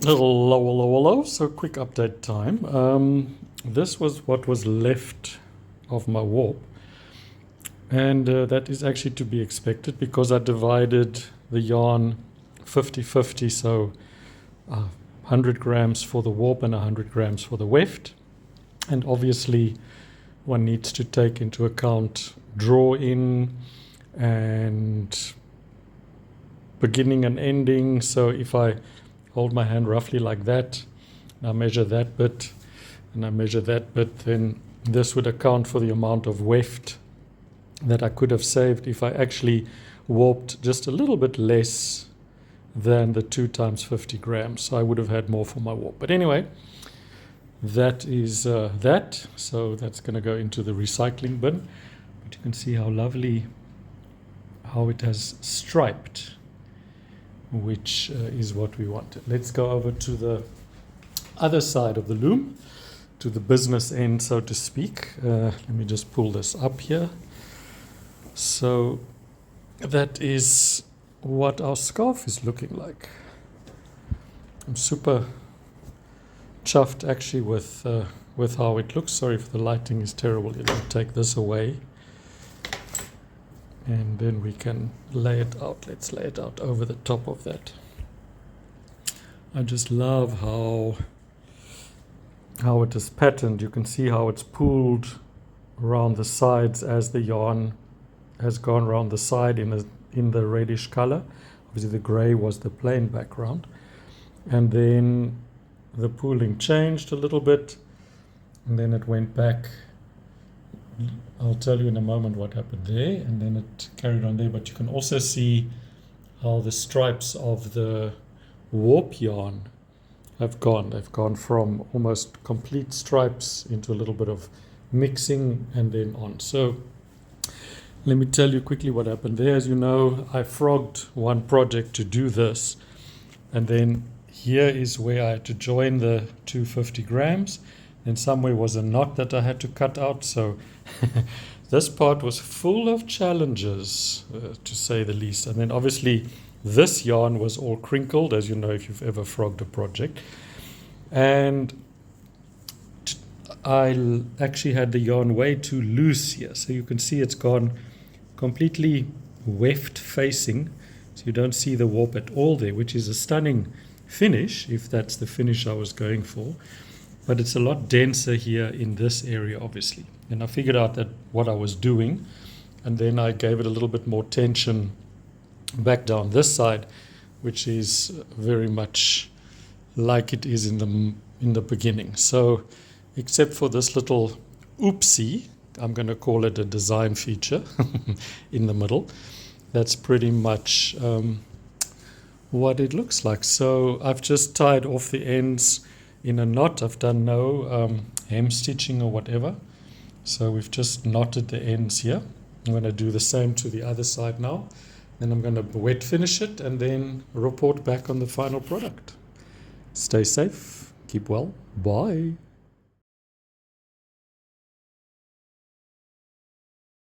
Hello, hello, hello. So quick update time. This was what was left of my warp. And that is actually to be expected because I divided the yarn 50-50. So 100 grams for the warp and 100 grams for the weft. And obviously one needs to take into account draw in and beginning and ending. So if I hold my hand roughly like that, and I measure that bit, and I measure that bit, then this would account for the amount of weft that I could have saved if I actually warped just a little bit less than the 2 times 50 grams. So I would have had more for my warp. But anyway, that is that. So that's going to go into the recycling bin. But you can see how lovely, how it has striped, which is what we wanted. Let's go over to the other side of the loom, to the business end, so to speak. Let me just pull this up here. So that is what our scarf is looking like. I'm super chuffed actually with how it looks. Sorry if the lighting is terrible. I'll take this away. And then we can lay it out. Let's lay it out over the top of that. I just love how it is patterned. You can see how it's pulled around the sides as the yarn has gone around the side in the reddish color. Obviously the gray was the plain background. And then the pooling changed a little bit, and then it went back. I'll tell you in a moment what happened there, and then it carried on there. But you can also see how the stripes of the warp yarn have gone. They've gone from almost complete stripes into a little bit of mixing and then on. So let me tell you quickly what happened there. As you know, I frogged one project to do this, and then here is where I had to join the 250 grams. And somewhere was a knot that I had to cut out. So this part was full of challenges, to say the least. And then obviously this yarn was all crinkled, as you know if you've ever frogged a project. And I actually had the yarn way too loose here. So you can see it's gone completely weft facing. So you don't see the warp at all there, which is a stunning finish, if that's the finish I was going for. But it's a lot denser here in this area, obviously. And I figured out that what I was doing, and then I gave it a little bit more tension back down this side, which is very much like it is in the beginning. So except for this little oopsie, I'm going to call it a design feature in the middle, that's pretty much what it looks like. So I've just tied off the ends in a knot. I've done no hem stitching or whatever. So we've just knotted the ends here. I'm going to do the same to the other side now. Then I'm going to wet finish it and then report back on the final product. Stay safe, keep well, bye.